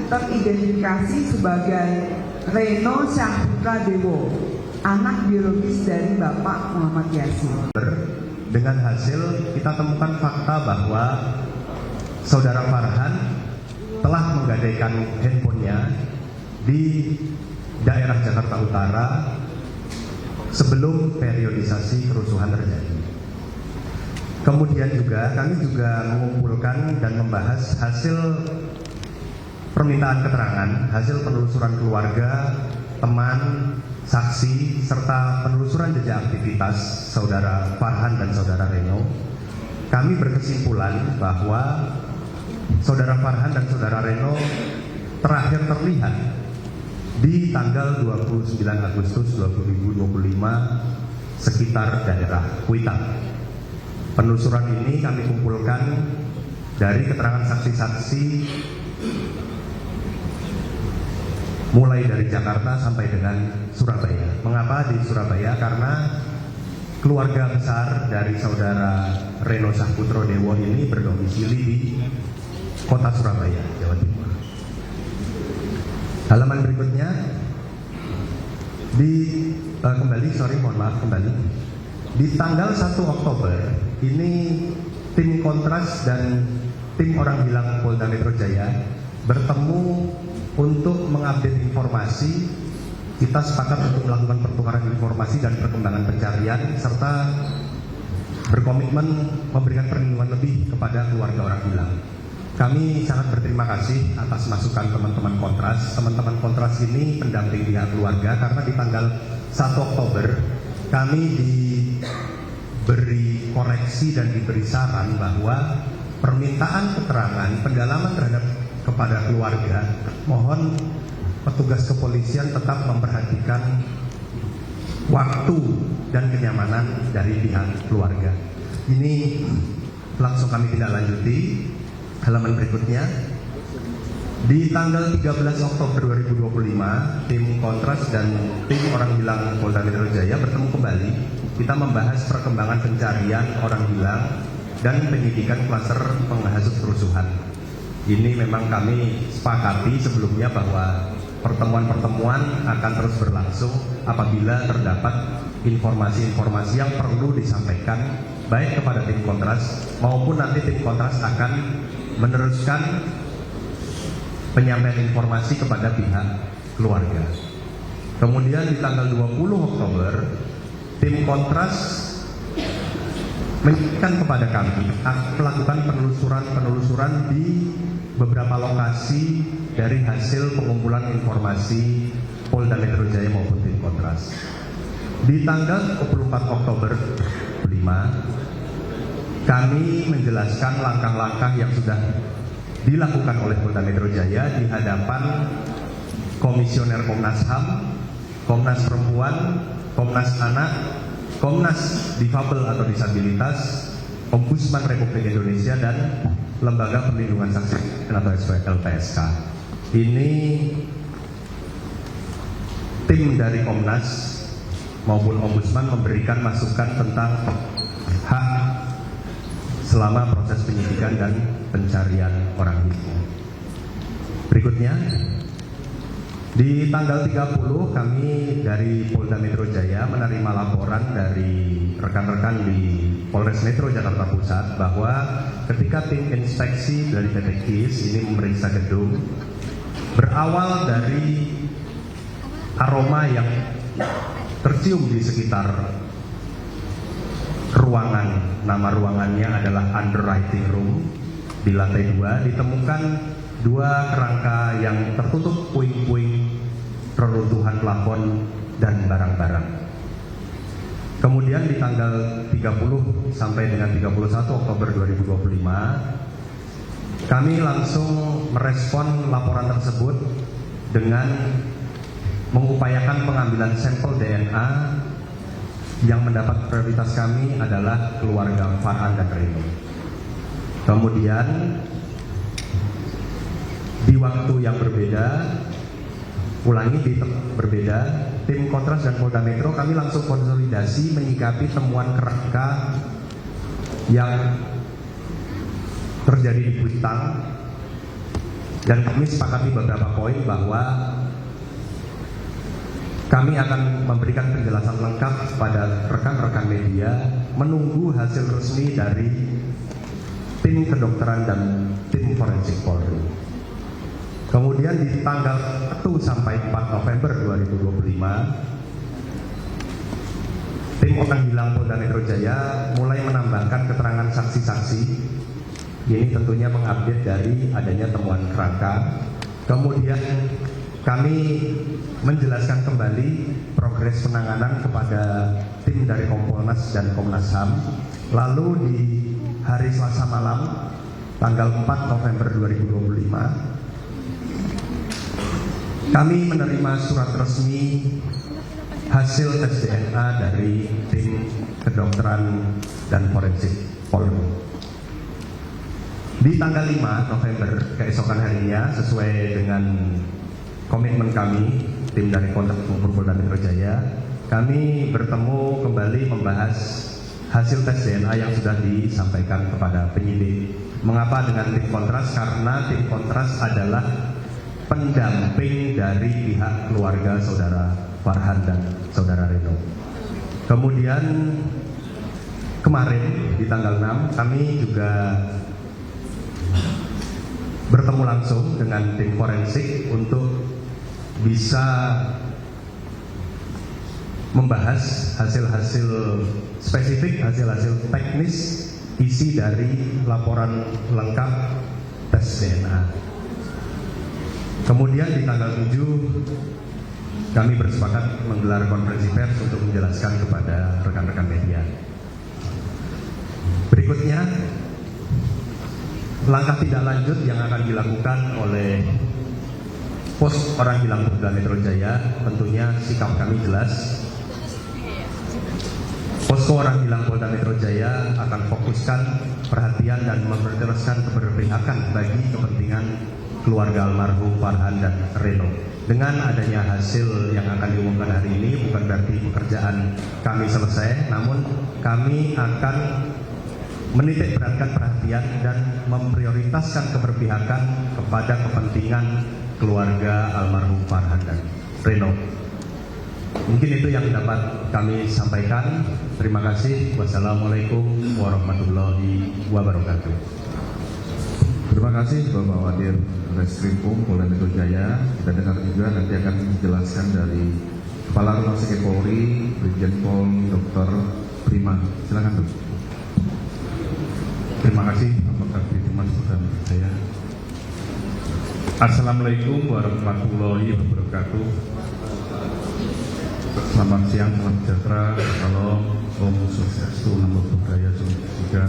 teridentifikasi sebagai Reno Syahputra Dewo, anak biologis dari Bapak Muhammad Yasin. Dengan hasil kita temukan fakta bahwa Saudara Farhan telah menggadaikan handphonenya di daerah Jakarta Utara sebelum periodisasi kerusuhan terjadi. Kemudian juga kami mengumpulkan dan membahas hasil permintaan keterangan, hasil penelusuran keluarga, teman, saksi, serta penelusuran jejak aktivitas Saudara Farhan dan Saudara Reno. Kami berkesimpulan bahwa Saudara Farhan dan Saudara Reno terakhir terlihat di tanggal 29 Agustus 2025 sekitar daerah Kuitang. Penelusuran ini kami kumpulkan dari keterangan saksi-saksi mulai dari Jakarta sampai dengan Surabaya. Mengapa di Surabaya? Karena keluarga besar dari Saudara Reno Syahputra Dewo ini berdomisili di kota Surabaya, Jawa Timur. Halaman berikutnya di tanggal 1 Oktober ini tim Kontras dan tim orang hilang Polda Metro Jaya bertemu untuk mengupdate informasi. Kita sepakat untuk melakukan pertukaran informasi dan perkembangan pencarian serta berkomitmen memberikan perlindungan lebih kepada keluarga orang hilang. Kami sangat berterima kasih atas masukan teman-teman Kontras. Teman-teman Kontras ini pendamping pihak keluarga karena di tanggal 1 Oktober kami diberi koreksi dan diberi saran bahwa permintaan keterangan pendalaman terhadap kepada keluarga, mohon petugas kepolisian tetap memperhatikan waktu dan kenyamanan dari pihak keluarga. Ini langsung kami tindak lanjuti. Halaman berikutnya, di tanggal 13 Oktober 2025, tim Kontras dan tim orang hilang Polda Metro Jaya bertemu kembali. Kita membahas perkembangan pencarian orang hilang dan penyidikan klaster penghasut kerusuhan. Ini memang kami sepakati sebelumnya bahwa pertemuan-pertemuan akan terus berlangsung apabila terdapat informasi-informasi yang perlu disampaikan baik kepada tim Kontras maupun nanti tim Kontras akan meneruskan penyampaian informasi kepada pihak keluarga. Kemudian di tanggal 20 Oktober tim Kontras menyampaikan kepada kami melakukan penelusuran di beberapa lokasi dari hasil pengumpulan informasi Polda Metro Jaya maupun tim Kontras. Di tanggal 24 Oktober 2025 kami menjelaskan langkah-langkah yang sudah dilakukan oleh Polda Metro Jaya di hadapan Komisioner Komnas HAM, Komnas Perempuan, Komnas Anak, Komnas Difabel atau Disabilitas, Ombudsman Republik Indonesia dan Lembaga Perlindungan Saksi atau LPSK. Ini tim dari Komnas maupun Ombudsman memberikan masukan tentang hak selama proses penyidikan dan pencarian orang hilang. Berikutnya, di tanggal 30 kami dari Polda Metro Jaya menerima laporan dari rekan-rekan di Polres Metro Jakarta Pusat bahwa ketika tim inspeksi dari PT KIS ini memeriksa gedung, berawal dari aroma yang tercium di sekitar ruangan, nama ruangannya adalah underwriting room, di lantai 2 ditemukan 2 kerangka yang tertutup puing-puing reruntuhan plafon dan barang-barang. Kemudian di tanggal 30 sampai dengan 31 Oktober 2025 kami langsung merespon laporan tersebut dengan mengupayakan pengambilan sampel DNA. Yang mendapat prioritas kami adalah keluarga Farhan dan Reno. Kemudian di waktu yang berbeda, tim Kontras dan Polda Metro kami langsung konsolidasi menyikapi temuan kerangka yang terjadi di Kuitang Dan kami sepakati beberapa poin bahwa kami akan memberikan penjelasan lengkap kepada rekan-rekan media menunggu hasil resmi dari tim kedokteran dan tim forensik Polri. Kemudian di tanggal 1 sampai 4 November 2025, tim orang hilang Polda Metro Jaya mulai menambahkan keterangan saksi-saksi. Ini tentunya mengupdate dari adanya temuan kerangka. Kemudian kami menjelaskan kembali progres penanganan kepada tim dari Kompolnas dan Komnas HAM. Lalu di hari Selasa malam, tanggal 4 November 2025, kami menerima surat resmi hasil tes DNA dari tim kedokteran dan forensik Polri. Di tanggal 5 November keesokan harinya, sesuai dengan komitmen kami, tim dari Kontak Polda Metro Jaya, kami bertemu kembali membahas hasil tes DNA yang sudah disampaikan kepada penyidik. Mengapa dengan tim kontras? Karena tim kontras adalah pendamping dari pihak keluarga saudara Farhan dan saudara Reno. Kemudian kemarin di tanggal 6 kami juga bertemu langsung dengan tim forensik untuk bisa membahas hasil-hasil spesifik, hasil-hasil teknis isi dari laporan lengkap tes DNA. Kemudian di tanggal 7 kami bersepakat menggelar konferensi pers untuk menjelaskan kepada rekan-rekan media. Berikutnya, langkah tidak lanjut yang akan dilakukan oleh Pos Orang Hilang Polda Metro Jaya, tentunya sikap kami jelas. Posko Orang Hilang Polda Metro Jaya akan fokuskan perhatian dan memperjelaskan keberpihakan bagi kepentingan keluarga almarhum Farhan dan Reno. Dengan adanya hasil yang akan diumumkan hari ini, bukan berarti pekerjaan kami selesai, namun kami akan menitik beratkan perhatian dan memprioritaskan keberpihakan kepada kepentingan keluarga almarhum Farhan dan Reno. Mungkin itu yang dapat kami sampaikan. Terima kasih. Wassalamualaikum warahmatullahi wabarakatuh. Terima kasih Bapak Wadir Reskrimum Polda Metro Jaya. Kita dengar juga nanti akan dijelaskan dari Kepala Rumah Sakit Polri, Brigjen Pol Dr. Prima. Silakan Dok. Terima kasih Bapak Kabid Humas Polda Metro Jaya. Assalamualaikum warahmatullahi wabarakatuh. Selamat siang, salam sejahtera, salam, Om Swastiastu, Namo Buddhaya, dan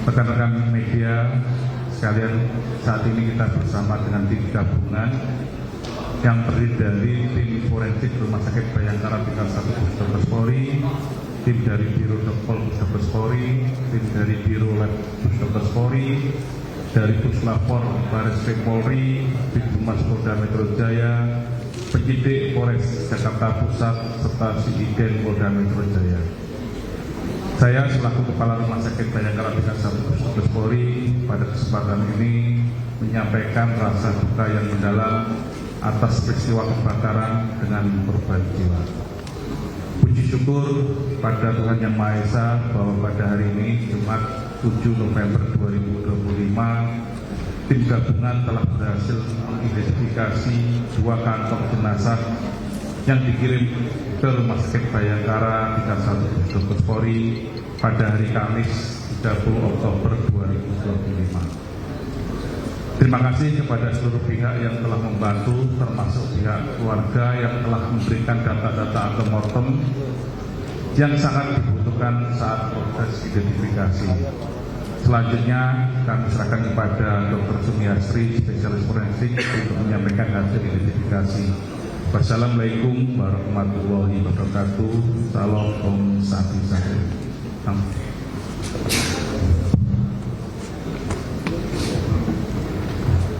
rekan-rekan media sekalian. Saat ini kita bersama dengan tim gabungan yang terdiri dari tim forensik Rumah Sakit Bayangkara tingkat 1 Puskesmas Polri, tim dari Biro Dokpol Puskesmas Polri, tim dari Biro Lab Puskesmas Polri, dari Puslapor Bareskrim Polri, Humas Polda Metro Jaya, penyidik Polres Jakarta Pusat, serta Sidigen Polda Metro Jaya. Saya selaku Kepala Rumah Sakit Bayangkara tingkat 1 Puskesmas Polri pada kesempatan ini menyampaikan rasa duka yang mendalam atas peristiwa kebakaran dengan korban jiwa. Puji syukur pada Tuhan Yang Maha Esa bahwa pada hari ini Jumat 7 November 2025 tim gabungan telah berhasil mengidentifikasi 2 kantong jenazah yang dikirim ke Rumah Sakit Bayangkara tingkat 1 Puskesmas Polri pada hari Kamis 30 Oktober 2025. Terima kasih kepada seluruh pihak yang telah membantu, termasuk pihak keluarga yang telah memberikan data-data antemortem yang sangat dibutuhkan saat proses identifikasi. Selanjutnya kami serahkan kepada Dr. Sumiastri, spesialis forensik, untuk menyampaikan hasil identifikasi. Wassalamualaikum warahmatullahi wabarakatuh. Salam Om Santi Santi.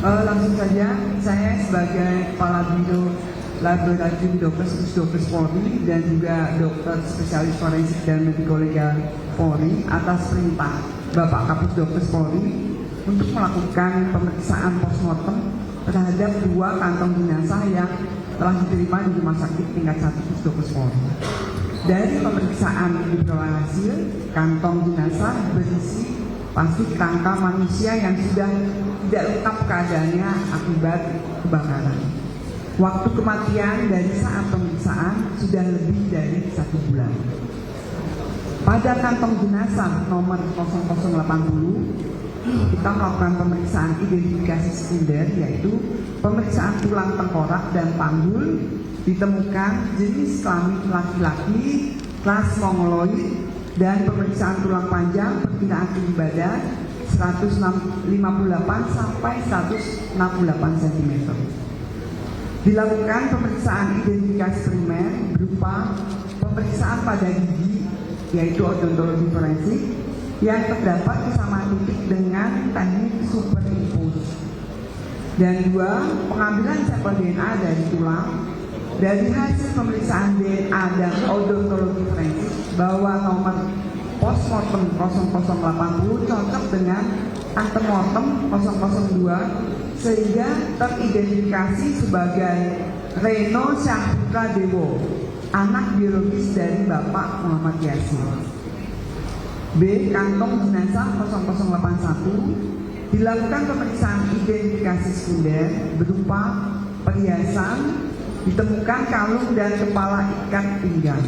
Langsung saja, saya sebagai Kepala Biro Laboratorium Dokes Polri dan juga dokter spesialis forensik dan mediko-legal Polri atas perintah Bapak Kapus Dokes Polri untuk melakukan pemeriksaan postmortem terhadap 2 kantong jenazah yang telah diterima di Rumah Sakit Tingkat 1 Pusdokes Polri. Dari pemeriksaan diperoleh hasil, kantong jenazah berisi plastik kerangka manusia yang sudah tidak lengkap keadaannya akibat kebakaran. Waktu kematian dari saat pemeriksaan sudah lebih dari 1 bulan. Pada kantong jenazah nomor 0080, kita melakukan pemeriksaan identifikasi sekunder, yaitu pemeriksaan tulang tengkorak dan panggul. Ditemukan jenis kelamin laki-laki, kelas mongoloid, dan pemeriksaan tulang panjang perkiraan tinggi badan 158 sampai 168 cm. Dilakukan pemeriksaan identifikasi primer berupa pemeriksaan pada gigi, yaitu odontologi forensik, yang terdapat kesamaan titik dengan teknik superimpose. Dan 2, pengambilan sampel DNA dari tulang. Dari hasil pemeriksaan DNA dan odontologi forensik bahwa nomor postmortem 0080 cocok dengan antemortem 002 sehingga teridentifikasi sebagai Reno Syahputra Dewo, anak biologis dari Bapak Muhammad Yasin. B. Kantong jenazah 0081 dilakukan pemeriksaan identifikasi sekunder berupa perhiasan, ditemukan kalung dan kepala ikat pinggang.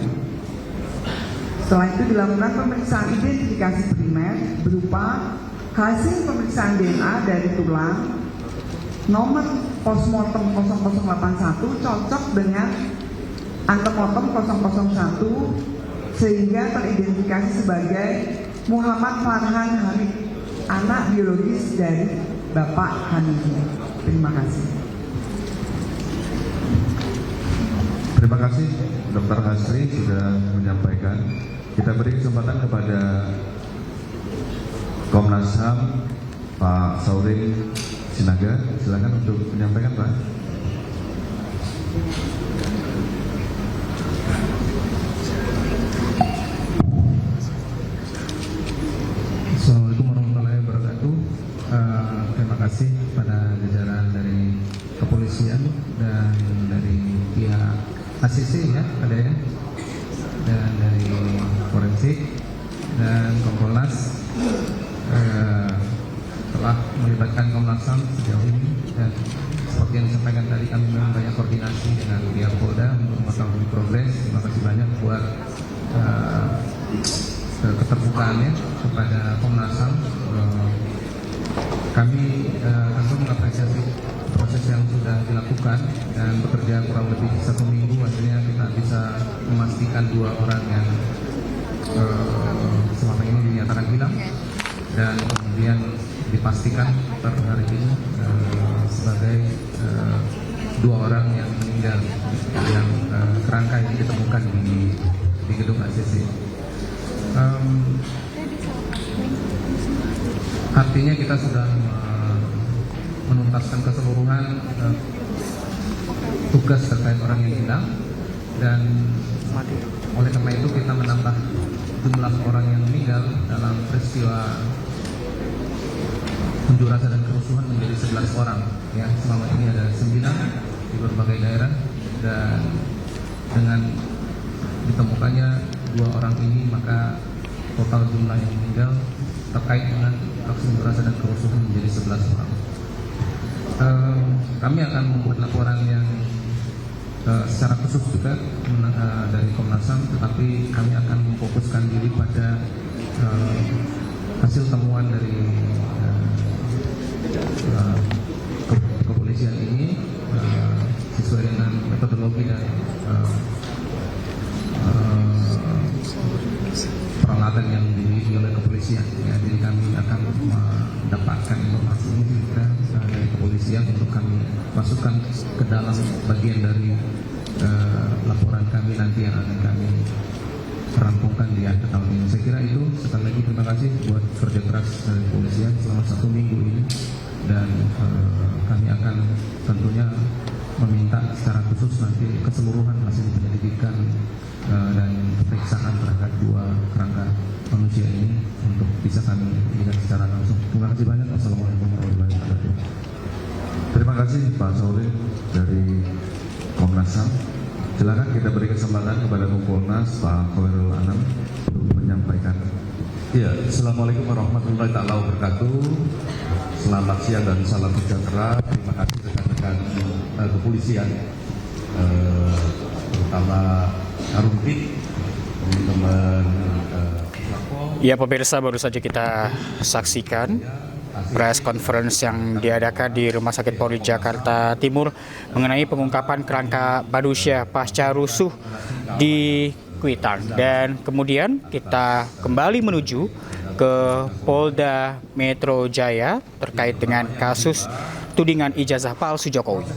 Setelah itu dilakukan pemeriksaan identifikasi primer berupa hasil pemeriksaan DNA dari tulang. Nomor postmortem 0081 cocok dengan antemortem 001 sehingga teridentifikasi sebagai Muhammad Farhan Hamid, anak biologis dari Bapak Hamidi. Terima kasih. Terima kasih Dr. Hasri sudah menyampaikan. Kita beri kesempatan kepada Komnas HAM Pak Saurin Sinaga. Silakan untuk menyampaikan, Pak. Assalamualaikum warahmatullahi wabarakatuh. Terima kasih pada jajaran dari kepolisian dan dari pihak ACC ya, ada ya, dan dari forensik dan Kompolnas telah melibatkan Komnas HAM sejauh ini, dan seperti yang disampaikan tadi kami memang banyak koordinasi dengan pihak Polda untuk mengetahui progres. Terima kasih banyak buat keterbukaannya kepada Komnas HAM. Kami tentu mengapresiasi proses yang sudah dilakukan dan bekerja kurang lebih 1 minggu, akhirnya kita bisa memastikan 2 orang yang selama ini dinyatakan hilang dan kemudian dipastikan per hari ini sebagai 2 orang yang meninggal yang kerangka ini ditemukan di gedung ACC. Artinya kita sudah menuntaskan keseluruhan tugas terkait orang yang hilang, dan oleh karena itu kita menambah jumlah orang yang meninggal dalam peristiwa unjuk rasa dan kerusuhan menjadi 11 orang ya. Selama ini ada 9 di berbagai daerah, dan dengan ditemukannya 2 orang ini maka total jumlah yang meninggal terkait dengan aksi unjuk rasa dan kerusuhan menjadi 11 orang. Kami akan membuat laporan yang secara khusus juga dari Komnas HAM, tetapi kami akan memfokuskan diri pada hasil temuan dari kepolisian ini sesuai dengan metodologi dan peralatan yang dimiliki oleh kepolisian. Ya, jadi kami akan mendapatkan informasi ini dari kepolisian untuk kami masukkan ke dalam bagian dari laporan kami nanti yang akan kami rampungkan di akhir tahun ini. Saya kira itu. Sekali lagi terima kasih buat kerja keras dari kepolisian selama 1 minggu ini, dan kami akan tentunya meminta secara khusus nanti keseluruhan hasil penyelidikan dan pemeriksaan terhadap 2 kerangka manusia ini untuk bisa kami lihat secara langsung. Terima kasih banyak. Assalamualaikum warahmatullahi wabarakatuh. Terima Terima kasih Pak Sauri dari Komnas HAM. Silakan kita beri kesempatan kepada Kompolnas Pak Khairul Anam untuk menyampaikan. Ya, Assalamualaikum warahmatullahi wabarakatuh. Selamat siang dan salam sejahtera. Terima kasih rekan-rekan kepolisian, terutama Harumpit, teman-teman Ya pemirsa, baru saja kita saksikan press conference yang diadakan di Rumah Sakit Polri Jakarta Timur mengenai pengungkapan kerangka manusia pasca rusuh di Kuitang. Dan kemudian kita kembali menuju ke Polda Metro Jaya terkait dengan kasus tudingan ijazah palsu Jokowi.